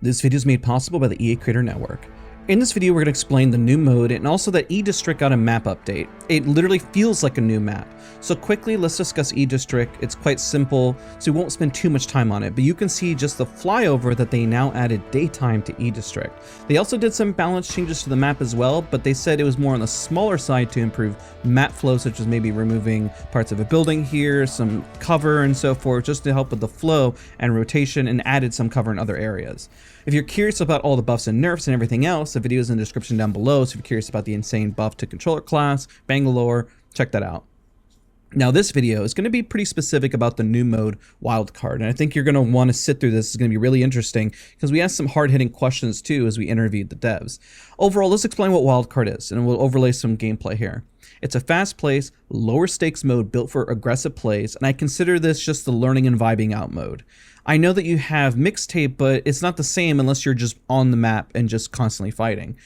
This video is made possible by the EA Creator Network. In this video, we're going to explain the new mode and also that E-District got a map update. It literally feels like a new map. So quickly, let's discuss E-District. It's quite simple, so we won't spend too much time on it, but you can see just the flyover that they now added daytime to E-District. They also did some balance changes to the map as well, but they said it was more on the smaller side to improve map flow, such as maybe removing parts of a building here, some cover and so forth, just to help with the flow and rotation, and added some cover in other areas. If you're curious about all the buffs and nerfs and everything else, the video is in the description down below, so if you're curious about the insane buff to controller class, Bangalore, check that out. Now this video is going to be pretty specific about the new mode Wildcard, and I think you're going to want to sit through this. It's going to be really interesting because we asked some hard-hitting questions too as we interviewed the devs. Overall, let's explain what Wildcard is, and we'll overlay some gameplay here. It's a fast-paced, lower-stakes mode built for aggressive plays, and I consider this just the learning and vibing out mode. I know that you have mixtape, but it's not the same unless you're just on the map and just constantly fighting.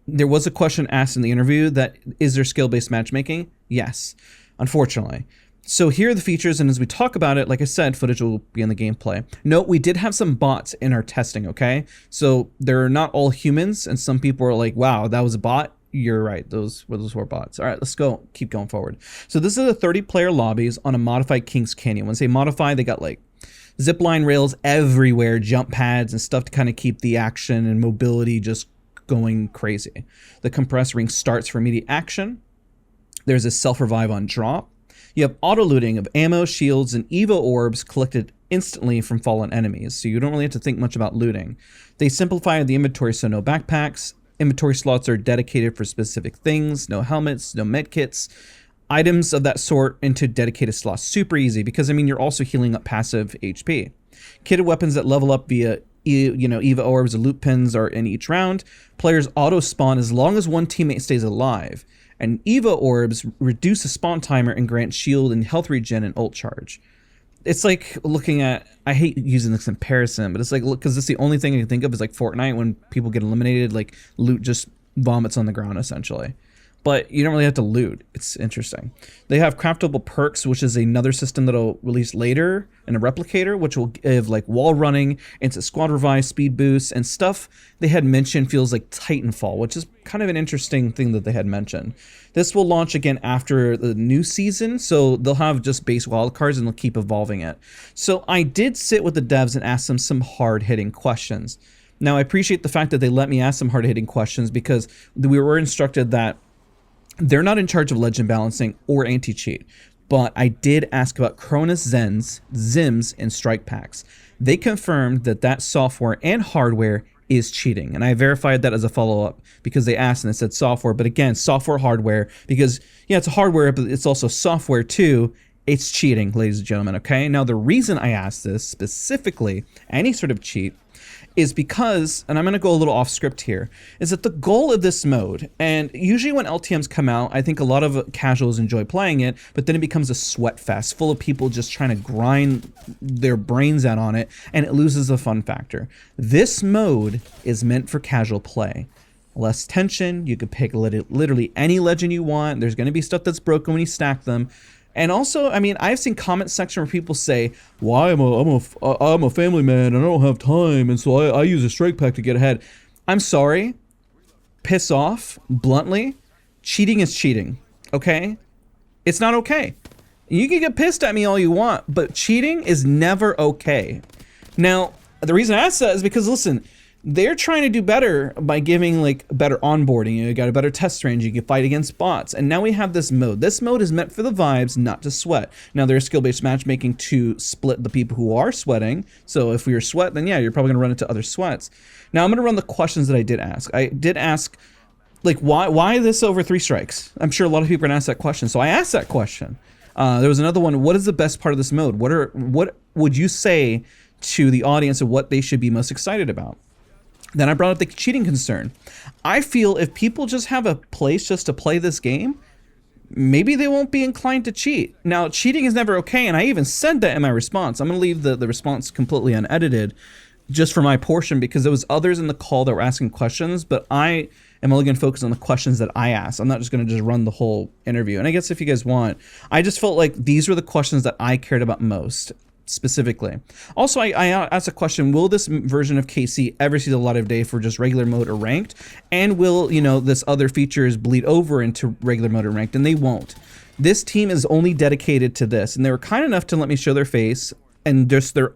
There was a question asked in the interview that, is there skill-based matchmaking? Yes, unfortunately. So here are the features, and as we talk about it, like I said, footage will be in the gameplay. Note, we did have some bots in our testing, okay? So they're not all humans, and some people are like, wow, that was a bot. You're right, those were bots. All right, let's go, keep going forward. So this is a 30-player lobbies on a modified Kings Canyon. When I say modified, they got like zipline rails everywhere, jump pads and stuff to kind of keep the action and mobility just going crazy. The compressed ring starts for immediate action. There's a self-revive on drop. You have auto-looting of ammo, shields, and Evo orbs collected instantly from fallen enemies, so you don't really have to think much about looting. They simplified the inventory, so no backpacks. Inventory slots are dedicated for specific things, no helmets, no medkits. Items of that sort into dedicated slots. Super easy because, I mean, you're also healing up passive HP. Kitted weapons that level up via, Eva orbs and loot pins are in each round. Players auto-spawn as long as one teammate stays alive. And Eva orbs reduce the spawn timer and grant shield and health regen and ult charge. It's like looking at, I hate using this comparison, but it's like, look, because it's the only thing I can think of is like Fortnite when people get eliminated, like loot just vomits on the ground essentially. But you don't really have to loot. It's interesting. They have craftable perks, which is another system that'll release later, and a replicator, which will give like wall running, into squad revive, speed boosts, and stuff they had mentioned feels like Titanfall, which is kind of an interesting thing that they had mentioned. This will launch again after the new season, so they'll have just base wildcards and they'll keep evolving it. So I did sit with the devs and ask them some hard-hitting questions. Now I appreciate the fact that they let me ask some hard-hitting questions because we were instructed that they're not in charge of legend balancing or anti-cheat, but I did ask about Cronus Zens, Zims, and strike packs. They confirmed that that software and hardware is cheating, and I verified that as a follow-up because they asked and it said software, but again, software, hardware, because yeah, it's a hardware, but it's also software too. It's cheating, ladies and gentlemen, okay? Now, the reason I asked this specifically, any sort of cheat, is because, and I'm going to go a little off script here, is that the goal of this mode, and usually when LTMs come out, I think a lot of casuals enjoy playing it, but then it becomes a sweat fest full of people just trying to grind their brains out on it, and it loses the fun factor. This mode is meant for casual play. Less tension, you could pick literally any legend you want, there's going to be stuff that's broken when you stack them. And also, I mean, I've seen comment section where people say, well, I'm a family man and I don't have time, and so I use a strike pack to get ahead. I'm sorry. Piss off, bluntly. Cheating is cheating, okay? It's not okay. You can get pissed at me all you want, but cheating is never okay. Now, the reason I ask that is because, listen, they're trying to do better by giving like better onboarding. You got a better test range, you can fight against bots, and now we have this mode. This mode is meant for the vibes, not to sweat. Now there's skill-based matchmaking to split the people who are sweating, so if you're sweat, then yeah, you're probably gonna run into other sweats. Now I'm gonna run the questions that I did ask. I did ask, like, why this over 3 strikes? I'm sure a lot of people are gonna ask that question, so I asked that question. There was another one, what is the best part of this mode? What would you say to the audience of what they should be most excited about? Then I brought up the cheating concern. I feel if people just have a place just to play this game, maybe they won't be inclined to cheat. Now, cheating is never okay, and I even said that in my response. I'm going to leave the response completely unedited just for my portion because there was others in the call that were asking questions, but I am only going to focus on the questions that I asked. I'm not just going to just run the whole interview. And I guess if you guys want, I just felt like these were the questions that I cared about most. specifically. Also, I asked a question, will this version of KC ever see the light of day for just regular mode or ranked? And will, this other features bleed over into regular mode or ranked? And they won't. This team is only dedicated to this, and they were kind enough to let me show their face and just their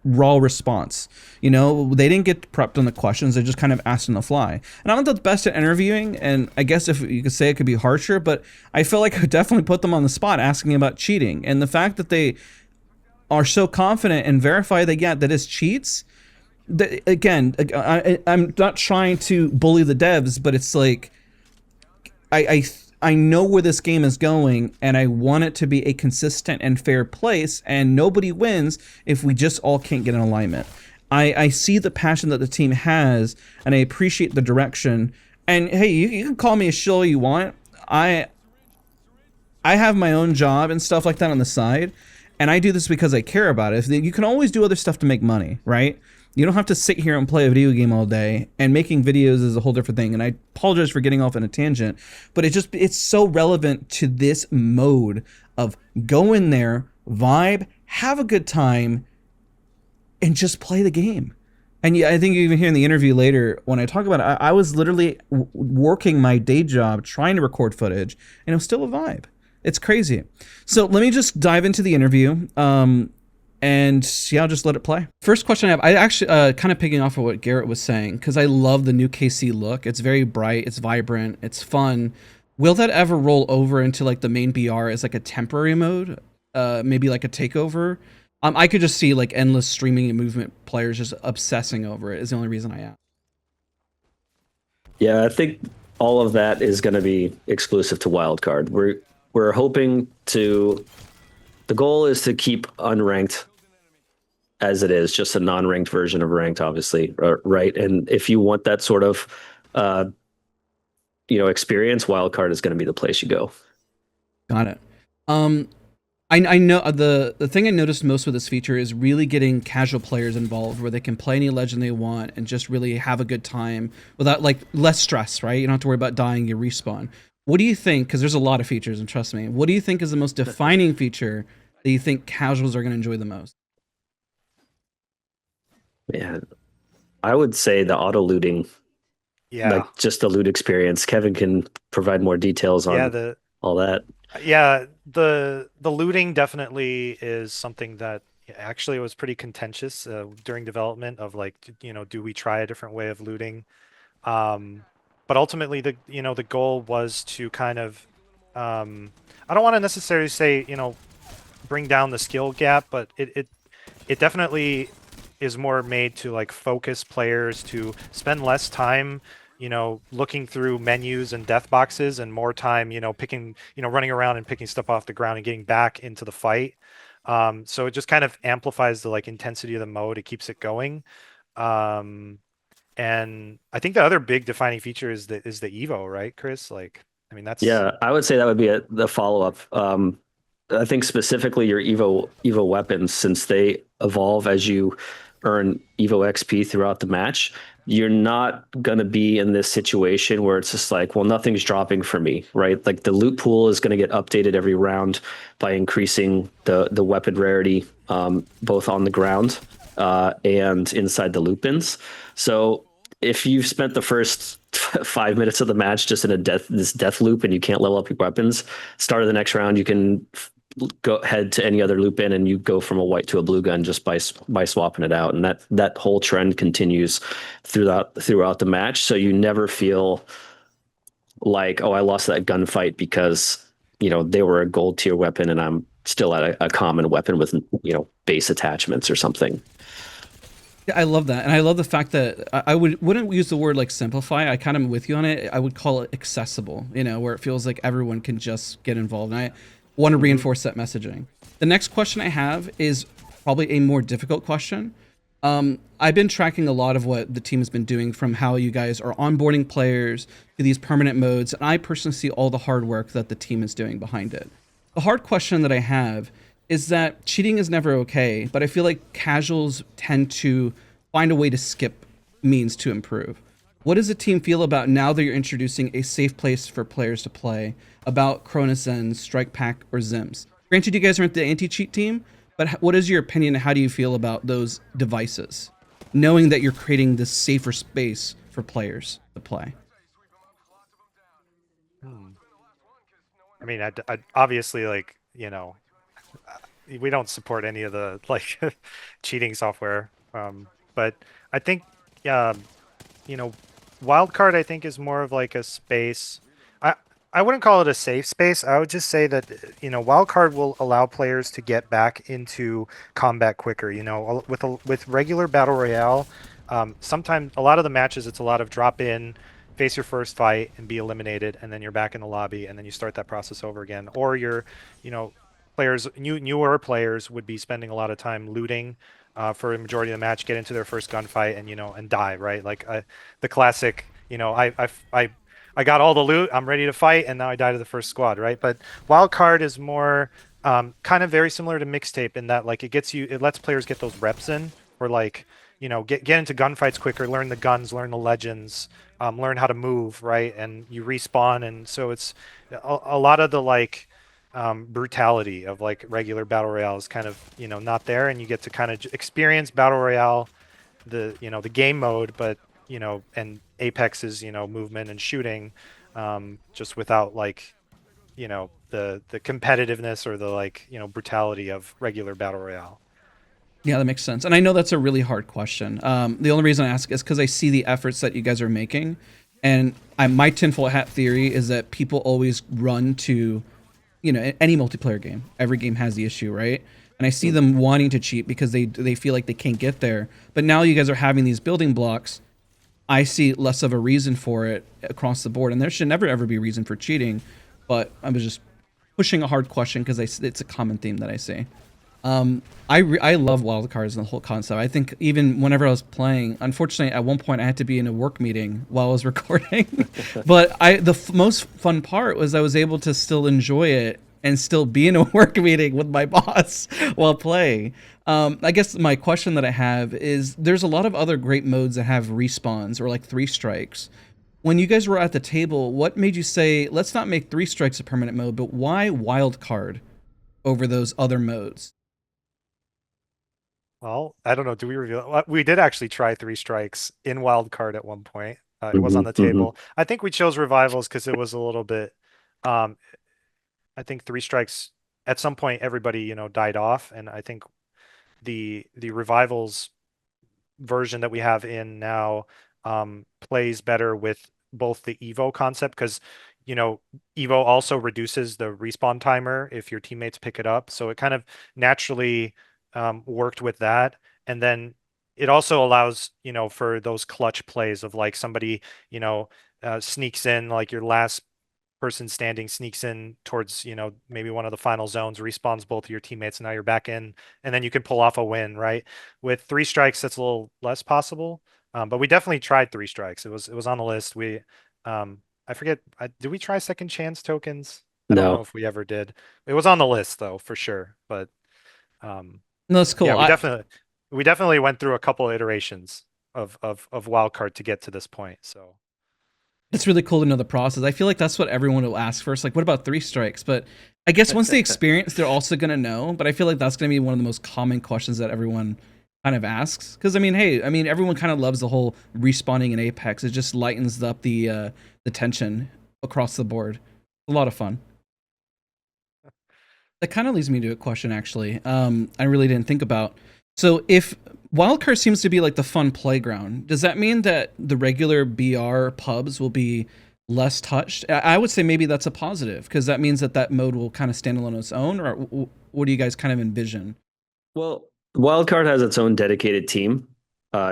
raw response. They didn't get prepped on the questions, they just kind of asked on the fly. And I'm not the best at interviewing, and I guess if you could say it could be harsher, but I feel like I could definitely put them on the spot asking about cheating. And the fact that they are so confident and verify that, yeah, that is cheats, that, again, I'm not trying to bully the devs, but it's like, I know where this game is going, and I want it to be a consistent and fair place, and nobody wins if we just all can't get in alignment. I see the passion that the team has, and I appreciate the direction. And hey, you can call me a shill you want. I have my own job and stuff like that on the side, and I do this because I care about it. You can always do other stuff to make money, right? You don't have to sit here and play a video game all day, and making videos is a whole different thing. And I apologize for getting off on a tangent, but it's so relevant to this mode of go in there, vibe, have a good time, and just play the game. And yeah, I think you even hear in the interview later when I talk about it, I was literally working my day job trying to record footage, and it was still a vibe. It's crazy. So let me just dive into the interview. And yeah, I'll just let it play. First question I have, I actually kind of picking off of what Garrett was saying, because I love the new KC look. It's very bright, it's vibrant, it's fun. Will that ever roll over into like the main BR as like a temporary mode? Maybe like a takeover? I could just see like endless streaming and movement players just obsessing over it is the only reason I ask. Yeah, I think all of that is going to be exclusive to Wildcard. We're hoping to. The goal is to keep unranked as it is, just a non-ranked version of ranked, obviously, right? And if you want that sort of, experience, Wildcard is going to be the place you go. Got it. I know the thing I noticed most with this feature is really getting casual players involved, where they can play any legend they want and just really have a good time without like less stress, right? You don't have to worry about dying, you respawn. What do you think? Because there's a lot of features, and trust me, what do you think is the most defining feature that you think casuals are going to enjoy the most? Man, I would say the auto looting. Yeah, like just the loot experience. Kevin can provide more details on all that. Yeah, the looting definitely is something that actually was pretty contentious during development of like, do we try a different way of looting? But ultimately, the goal was to kind of, I don't want to necessarily say, bring down the skill gap, but it definitely is more made to like focus players to spend less time, looking through menus and death boxes, and more time, picking, running around and picking stuff off the ground and getting back into the fight. So it just kind of amplifies the like intensity of the mode. It keeps it going. And I think the other big defining feature is the Evo, right, Chris? Like, I mean, that's... Yeah, I would say that would be the follow-up. I think specifically your Evo weapons, since they evolve as you earn Evo XP throughout the match, you're not going to be in this situation where it's just like, well, nothing's dropping for me, right? Like the loot pool is going to get updated every round by increasing the weapon rarity, both on the ground and inside the loot bins. So if you've spent the first 5 minutes of the match just in this death loop and you can't level up your weapons, start of the next round you can go head to any other loop bin and you go from a white to a blue gun just by swapping it out, and that whole trend continues throughout the match. So you never feel like, oh, I lost that gunfight because they were a gold tier weapon and I'm still at a common weapon with base attachments or something. I love that, and I love the fact that I wouldn't use the word like simplify. I kind of am with you on it. I would call it accessible, where it feels like everyone can just get involved. And I want to reinforce that messaging. The next question I have is probably a more difficult question. I've been tracking a lot of what the team has been doing, from how you guys are onboarding players to these permanent modes, and I personally see all the hard work that the team is doing behind it. The hard question that I have is that cheating is never okay, but I feel like casuals tend to find a way to skip means to improve. What does the team feel about now that you're introducing a safe place for players to play, about Cronus Zen, Strike Pack, or Zims? Granted, you guys aren't the anti-cheat team, But what is your opinion? How do you feel about those devices, knowing that you're creating this safer space for players to play? Hmm. I mean, I obviously, like, we don't support any of the like cheating software. But I think, um, you know, Wildcard I think is more of like a space. I I wouldn't call it a safe space. I would just say that Wildcard will allow players to get back into combat quicker. With regular battle royale, sometimes a lot of the matches it's a lot of drop in, face your first fight and be eliminated, and then you're back in the lobby, and then you start that process over again. Or you know, newer players would be spending a lot of time looting for a majority of the match, get into their first gunfight, and die, right? Like the classic, I got all the loot, I'm ready to fight, and now I die to the first squad, right? But Wildcard is more kind of very similar to Mixtape in that like it lets players get those reps in, or like get into gunfights quicker, learn the guns, learn the legends, learn how to move, right? And you respawn, and so it's a lot of the like brutality of like regular battle royale is kind of not there, and you get to kind of experience battle royale, the game mode, but and Apex's movement and shooting, just without like the competitiveness or the like brutality of regular battle royale. Yeah, that makes sense. And I know that's a really hard question. The only reason I ask is because I see the efforts that you guys are making, and my tinfoil hat theory is that people always run to, any multiplayer game. Every game has the issue, right? And I see them wanting to cheat because they feel like they can't get there. But now you guys are having these building blocks. I see less of a reason for it across the board, and there should never ever be a reason for cheating. But I was just pushing a hard question because it's a common theme that I see. I love wildcards and the whole concept. I think even whenever I was playing, unfortunately, at one point I had to be in a work meeting while I was recording. But the most fun part was I was able to still enjoy it and still be in a work meeting with my boss while playing. I guess my question that I have is there's a lot of other great modes that have respawns or like 3 strikes. When you guys were at the table, what made you say, let's not make 3 strikes a permanent mode, but why wildcard over those other modes? Well, I don't know. Do we reveal? We did actually try 3 strikes in Wildcard at one point. It was Hmm. on the Hmm. table. I think we chose revivals because it was a little bit. Um, I think 3 strikes at some point everybody died off, and I think the revivals version that we have in now plays better with both the Evo concept because Evo also reduces the respawn timer if your teammates pick it up, so it kind of naturally worked with that. And then it also allows for those clutch plays of like somebody sneaks in, like your last person standing sneaks in towards maybe one of the final zones, respawns both of your teammates, and now you're back in, and then you can pull off a win, right? With 3 strikes that's a little less possible, but we definitely tried 3 strikes. It was on the list. I forget, did we try second chance tokens? I don't know No. if we ever did. It was on the list though, for sure. But No, that's yeah, cool. we definitely went through a couple iterations of wildcard to get to this point, so It's really cool to know the process. I feel like that's what everyone will ask first. Like, what about 3 strikes? But I guess once they experience, they're also going to know. But I feel like that's going to be one of the most common questions that everyone kind of asks. Because, I mean, hey, everyone kind of loves the whole respawning in Apex. It just lightens up the tension across the board. A lot of fun. That kind of leads me to a question, actually. I really didn't think about. So if Wildcard seems to be like the fun playground, does that mean that the regular BR pubs will be less touched? I would say maybe that's a positive because that means that mode will kind of stand alone on its own. Or what do you guys kind of envision? Well, Wildcard has its own dedicated team.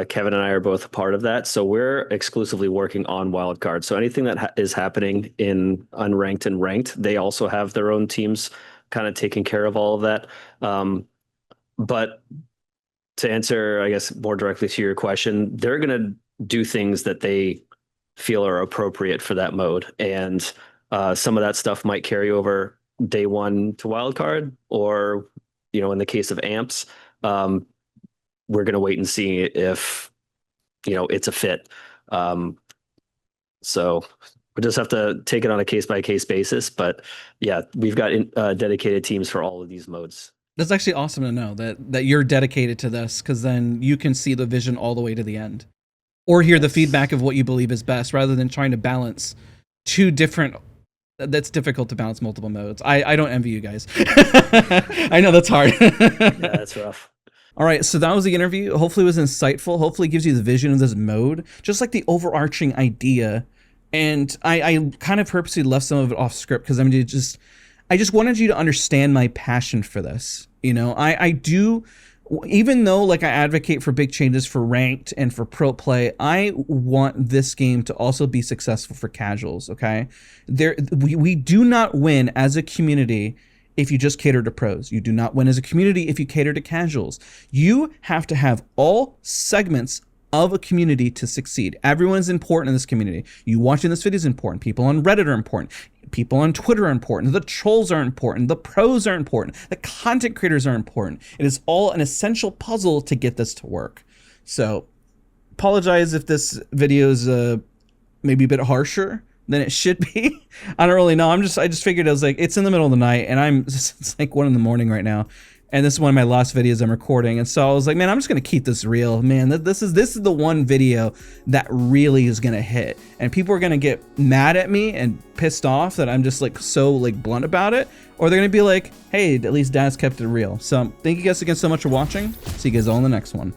Kevin and I are both a part of that, so we're exclusively working on Wildcard. So anything that is happening in unranked and ranked, they also have their own teams kind of taking care of all of that. But to answer, I guess, more directly to your question, they're going to do things that they feel are appropriate for that mode. And some of that stuff might carry over day one to wildcard, or, in the case of amps, we're going to wait and see if, it's a fit. So we just have to take it on a case by case basis. But yeah, we've got dedicated teams for all of these modes. That's actually awesome to know that you're dedicated to this, because then you can see the vision all the way to the end, or hear the feedback of what you believe is best, rather than trying to balance two different. That's difficult to balance multiple modes. I don't envy you guys. I know that's hard. Yeah, that's rough. All right, so that was the interview. Hopefully it was insightful. Hopefully it gives you the vision of this mode, just like the overarching idea. And I kind of purposely left some of it off script because I just wanted you to understand my passion for this. You know, I do, even though like I advocate for big changes for ranked and for pro play, I want this game to also be successful for casuals. Okay, we do not win as a community if you just cater to pros. You do not win as a community if you cater to casuals. You have to have all segments of a community to succeed. Everyone is important in this community. You watching this video is important. People on Reddit are important. People on Twitter are important. The trolls are important. The pros are important. The content creators are important. It is all an essential puzzle to get this to work. So, apologize if this video is maybe a bit harsher than it should be. I don't really know. I just figured, I was like, it's in the middle of the night and it's like 1 a.m. right now. And this is one of my last videos I'm recording. And so I was like, man, I'm just going to keep this real, man. This is the one video that really is going to hit. And people are going to get mad at me and pissed off that I'm just like so like blunt about it. Or they're going to be like, hey, at least Dad's kept it real. So thank you guys again so much for watching. See you guys all in the next one.